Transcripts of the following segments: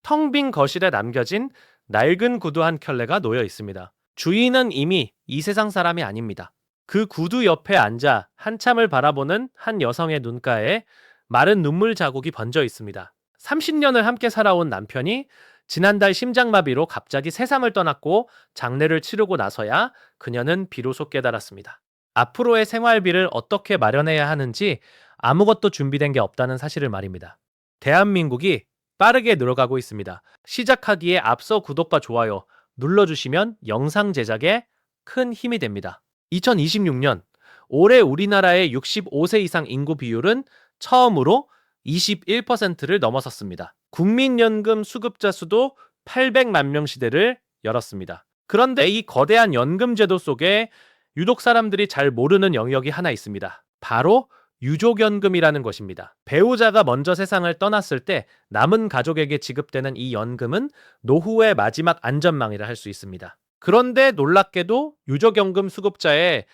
텅 빈 거실에 남겨진 낡은 구두 한 켤레가 놓여 있습니다. 주인은 이미 이 세상 사람이 아닙니다. 그 구두 옆에 앉아 한참을 바라보는 한 여성의 눈가에 마른 눈물 자국이 번져 있습니다. 30년을 함께 살아온 남편이 지난달 심장마비로 갑자기 세상을 떠났고 장례를 치르고 나서야 그녀는 비로소 깨달았습니다. 앞으로의 생활비를 어떻게 마련해야 하는지 아무것도 준비된 게 없다는 사실을 말입니다. 대한민국이 빠르게 늘어가고 있습니다. 시작하기에 앞서 구독과 좋아요 눌러주시면 영상 제작에 큰 힘이 됩니다. 2026년 올해 우리나라의 65세 이상 인구 비율은 처음으로 21%를 넘어섰습니다. 국민연금 수급자 수도 800만 명 시대를 열었습니다. 그런데 이 거대한 연금 제도 속에 유독 사람들이 잘 모르는 영역이 하나 있습니다. 바로 유족연금이라는 것입니다. 배우자가 먼저 세상을 떠났을 때 남은 가족에게 지급되는 이 연금은 노후의 마지막 안전망이라 할 수 있습니다. 그런데 놀랍게도 유족연금 수급자의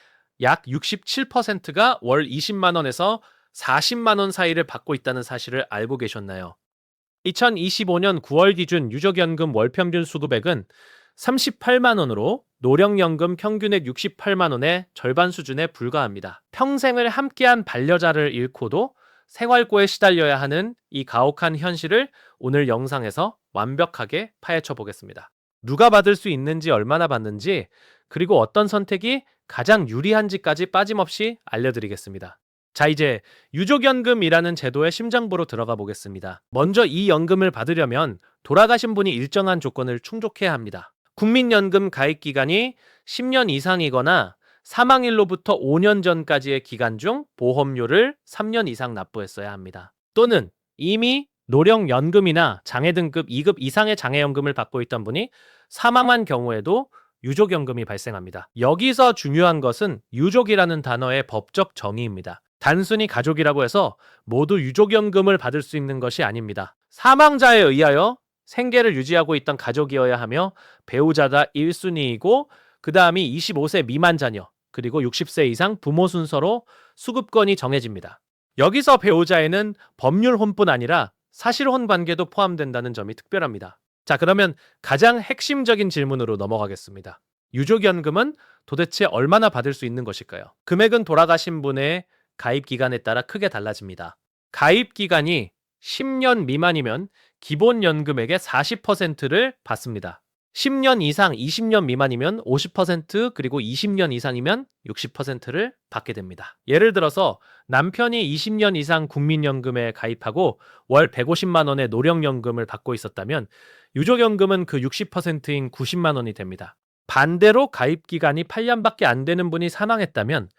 약 67%가 월 20만 원에서 40만 원 사이를 받고 있다는 사실을 알고 계셨나요? 2025년 9월 기준 유족연금 월평균 수급액은 38만 원으로 노령연금 평균액 68만 원의 절반 수준에 불과합니다. 평생을 함께한 반려자를 잃고도 생활고에 시달려야 하는 이 가혹한 현실을 오늘 영상에서 완벽하게 파헤쳐 보겠습니다. 누가 받을 수 있는지, 얼마나 받는지, 그리고 어떤 선택이 가장 유리한지까지 빠짐없이 알려드리겠습니다. 자, 이제 유족연금이라는 제도의 심장부로 들어가 보겠습니다. 먼저 이 연금을 받으려면 돌아가신 분이 일정한 조건을 충족해야 합니다. 국민연금 가입 기간이 10년 이상이거나 사망일로부터 5년 전까지의 기간 중 보험료를 3년 이상 납부했어야 합니다. 또는 이미 노령연금이나 장애등급 2급 이상의 장애연금을 받고 있던 분이 사망한 경우에도 유족연금이 발생합니다. 여기서 중요한 것은 유족이라는 단어의 법적 정의입니다. 단순히 가족이라고 해서 모두 유족연금을 받을 수 있는 것이 아닙니다. 사망자에 의하여 생계를 유지하고 있던 가족이어야 하며 배우자가 1순위이고 그 다음이 25세 미만 자녀 그리고 60세 이상 부모 순서로 수급권이 정해집니다. 여기서 배우자에는 법률혼뿐 아니라 사실혼 관계도 포함된다는 점이 특별합니다. 자, 그러면 가장 핵심적인 질문으로 넘어가겠습니다. 유족연금은 도대체 얼마나 받을 수 있는 것일까요? 금액은 돌아가신 분의 가입 기간에 따라 크게 달라집니다. 가입 기간이 10년 미만이면 기본연금액의 40%를 받습니다. 10년 이상 20년 미만이면 50% 그리고 20년 이상이면 60%를 받게 됩니다. 예를 들어서 남편이 20년 이상 국민연금에 가입하고 월 150만 원의 노령연금을 받고 있었다면 유족연금은 그 60%인 90만 원이 됩니다. 반대로 가입 기간이 8년밖에 안 되는 분이 사망했다면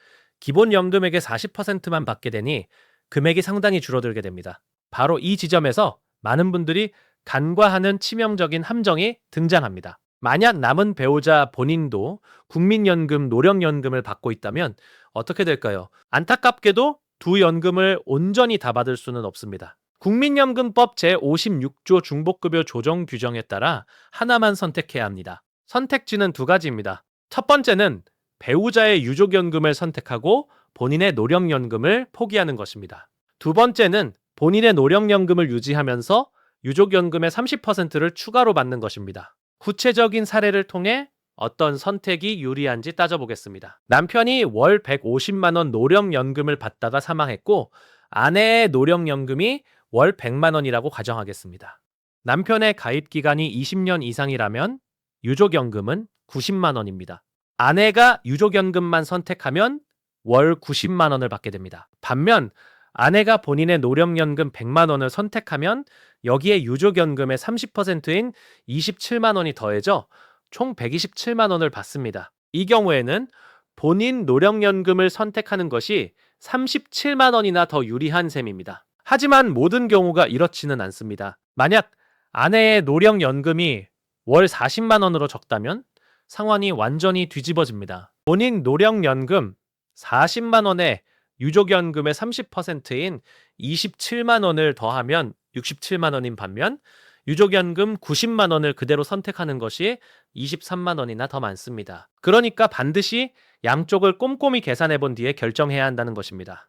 기본연금액의 40%만 받게 되니 금액이 상당히 줄어들게 됩니다. 바로 이 지점에서 많은 분들이 간과하는 치명적인 함정이 등장합니다. 만약 남은 배우자 본인도 국민연금, 노령연금을 받고 있다면 어떻게 될까요? 안타깝게도 두 연금을 온전히 다 받을 수는 없습니다. 국민연금법 제56조 중복급여 조정 규정에 따라 하나만 선택해야 합니다. 선택지는 두 가지입니다. 첫 번째는 배우자의 유족연금을 선택하고 본인의 노령연금을 포기하는 것입니다. 두 번째는 본인의 노령연금을 유지하면서 유족연금의 30%를 추가로 받는 것입니다. 구체적인 사례를 통해 어떤 선택이 유리한지 따져보겠습니다. 남편이 월 150만 원 노령연금을 받다가 사망했고 아내의 노령연금이 월 100만 원이라고 가정하겠습니다. 남편의 가입 기간이 20년 이상이라면 유족연금은 90만 원입니다. 아내가 유족연금만 선택하면 월 90만 원을 받게 됩니다. 반면 아내가 본인의 노령연금 100만 원을 선택하면 여기에 유족연금의 30%인 27만 원이 더해져 총 127만 원을 받습니다. 이 경우에는 본인 노령연금을 선택하는 것이 37만 원이나 더 유리한 셈입니다. 하지만 모든 경우가 이렇지는 않습니다. 만약 아내의 노령연금이 월 40만 원으로 적다면 상황이 완전히 뒤집어집니다. 본인 노령연금 40만 원에 유족연금의 30%인 27만 원을 더하면 67만 원인 반면 유족연금 90만 원을 그대로 선택하는 것이 23만 원이나 더 많습니다. 그러니까 반드시 양쪽을 꼼꼼히 계산해 본 뒤에 결정해야 한다는 것입니다.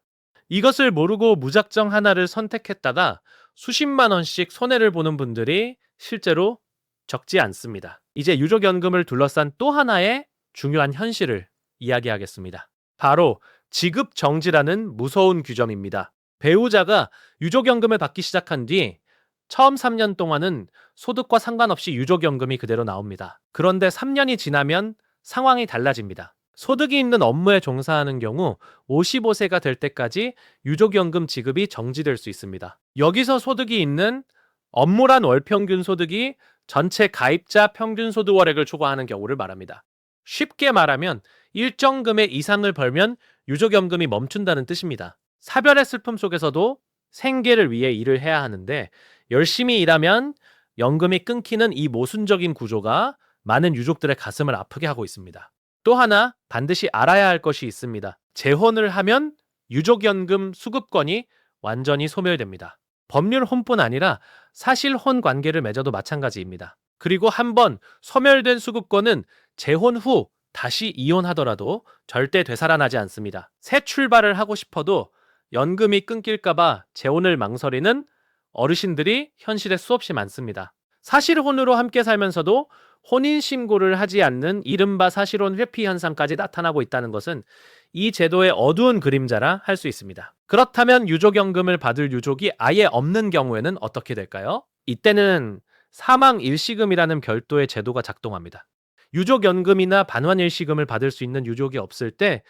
이것을 모르고 무작정 하나를 선택했다가 수십만 원씩 손해를 보는 분들이 실제로 적지 않습니다. 이제 유족연금을 둘러싼 또 하나의 중요한 현실을 이야기하겠습니다. 바로 지급정지라는 무서운 규정입니다. 배우자가 유족연금을 받기 시작한 뒤 처음 3년 동안은 소득과 상관없이 유족연금이 그대로 나옵니다. 그런데 3년이 지나면 상황이 달라집니다. 소득이 있는 업무에 종사하는 경우 55세가 될 때까지 유족연금 지급이 정지될 수 있습니다. 여기서 소득이 있는 업무란 월평균 소득이 전체 가입자 평균 소득월액을 초과하는 경우를 말합니다. 쉽게 말하면 일정 금액 이상을 벌면 유족연금이 멈춘다는 뜻입니다. 사별의 슬픔 속에서도 생계를 위해 일을 해야 하는데 열심히 일하면 연금이 끊기는 이 모순적인 구조가 많은 유족들의 가슴을 아프게 하고 있습니다. 또 하나 반드시 알아야 할 것이 있습니다. 재혼을 하면 유족연금 수급권이 완전히 소멸됩니다. 법률 혼뿐 아니라 사실혼 관계를 맺어도 마찬가지입니다. 그리고 한번 소멸된 수급권은 재혼 후 다시 이혼하더라도 절대 되살아나지 않습니다. 새 출발을 하고 싶어도 연금이 끊길까봐 재혼을 망설이는 어르신들이 현실에 수없이 많습니다. 사실혼으로 함께 살면서도 혼인신고를 하지 않는 이른바 사실혼 회피 현상까지 나타나고 있다는 것은 이 제도의 어두운 그림자라 할 수 있습니다. 그렇다면 유족연금을 받을 유족이 아예 없는 경우에는 어떻게 될까요? 이때는 사망 일시금이라는 별도의 제도가 작동합니다. 유족연금이나 반환일시금을 받을 수 있는 유족이 없을 때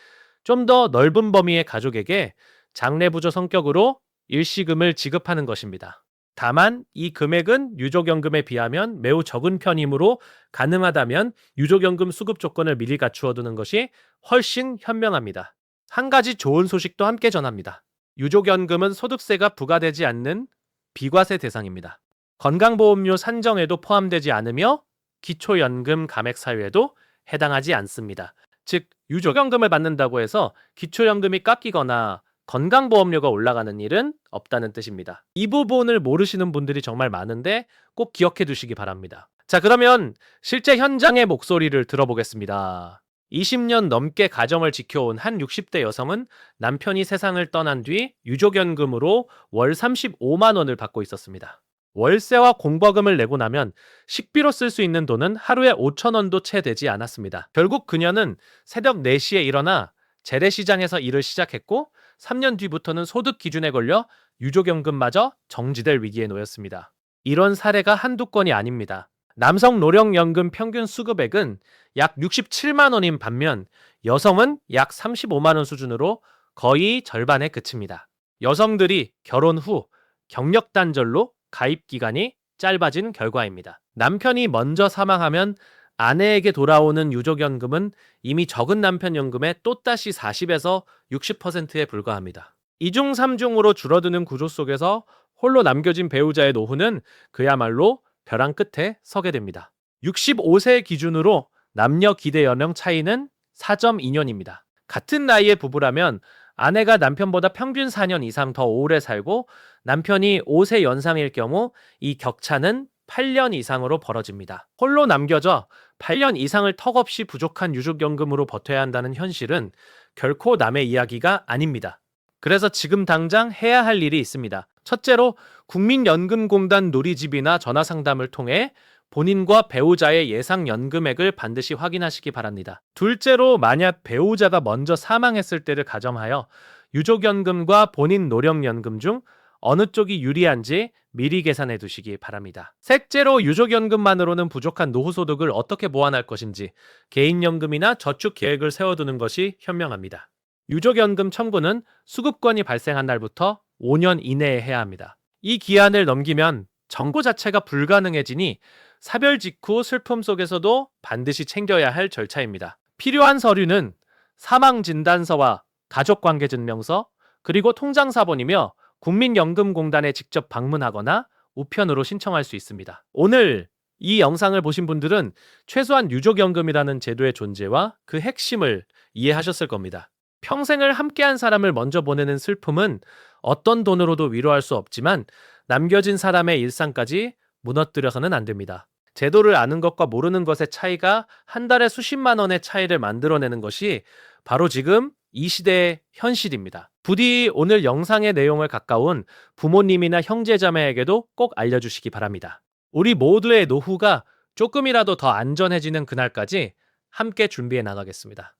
좀 더 넓은 범위의 가족에게 장래부조 성격으로 일시금을 지급하는 것입니다. 다만 이 금액은 유족연금에 비하면 매우 적은 편이므로 가능하다면 유족연금 수급 조건을 미리 갖추어두는 것이 훨씬 현명합니다. 한 가지 좋은 소식도 함께 전합니다. 유족연금은 소득세가 부과되지 않는 비과세 대상입니다. 건강보험료 산정에도 포함되지 않으며 기초연금 감액 사유에도 해당하지 않습니다. 즉 유족연금을 받는다고 해서 기초연금이 깎이거나 건강보험료가 올라가는 일은 없다는 뜻입니다. 이 부분을 모르시는 분들이 정말 많은데 꼭 기억해 두시기 바랍니다. 자, 그러면 실제 현장의 목소리를 들어보겠습니다. 20년 넘게 가정을 지켜온 한 60대 여성은 남편이 세상을 떠난 뒤 유족연금으로 월 35만 원을 받고 있었습니다. 월세와 공과금을 내고 나면 식비로 쓸 수 있는 돈은 하루에 5천 원도 채 되지 않았습니다. 결국 그녀는 새벽 4시에 일어나 재래시장에서 일을 시작했고 3년 뒤부터는 소득 기준에 걸려 유족연금마저 정지될 위기에 놓였습니다. 이런 사례가 한두 건이 아닙니다. 남성 노령연금 평균 수급액은 약 67만 원인 반면 여성은 약 35만 원 수준으로 거의 절반에 그칩니다. 여성들이 결혼 후 경력 단절로 가입 기간이 짧아진 결과입니다. 남편이 먼저 사망하면 아내에게 돌아오는 유족연금은 이미 적은 남편 연금의 또다시 40에서 60%에 불과합니다. 2중 3중으로 줄어드는 구조 속에서 홀로 남겨진 배우자의 노후는 그야말로 벼랑 끝에 서게 됩니다. 65세 기준으로 남녀 기대 연령 차이는 4.2년입니다. 같은 나이의 부부라면 아내가 남편보다 평균 4년 이상 더 오래 살고 남편이 5세 연상일 경우 이 격차는 8년 이상으로 벌어집니다. 홀로 남겨져 8년 이상을 턱없이 부족한 유족연금으로 버텨야 한다는 현실은 결코 남의 이야기가 아닙니다. 그래서 지금 당장 해야 할 일이 있습니다. 첫째로 국민연금공단 누리집이나 전화상담을 통해 본인과 배우자의 예상 연금액을 반드시 확인하시기 바랍니다. 둘째로 만약 배우자가 먼저 사망했을 때를 가정하여 유족연금과 본인 노령연금 중 어느 쪽이 유리한지 미리 계산해 두시기 바랍니다. 셋째로 유족연금만으로는 부족한 노후소득을 어떻게 보완할 것인지 개인연금이나 저축 계획을 세워두는 것이 현명합니다. 유족연금 청구는 수급권이 발생한 날부터 5년 이내에 해야 합니다. 이 기한을 넘기면 청구 자체가 불가능해지니 사별 직후 슬픔 속에서도 반드시 챙겨야 할 절차입니다. 필요한 서류는 사망진단서와 가족관계증명서, 그리고 통장사본이며 국민연금공단에 직접 방문하거나 우편으로 신청할 수 있습니다. 오늘 이 영상을 보신 분들은 최소한 유족연금이라는 제도의 존재와 그 핵심을 이해하셨을 겁니다. 평생을 함께한 사람을 먼저 보내는 슬픔은 어떤 돈으로도 위로할 수 없지만 남겨진 사람의 일상까지 무너뜨려서는 안 됩니다. 제도를 아는 것과 모르는 것의 차이가 한 달에 수십만 원의 차이를 만들어내는 것이 바로 지금 이 시대의 현실입니다. 부디 오늘 영상의 내용을 가까운 부모님이나 형제자매에게도 꼭 알려주시기 바랍니다. 우리 모두의 노후가 조금이라도 더 안전해지는 그날까지 함께 준비해 나가겠습니다.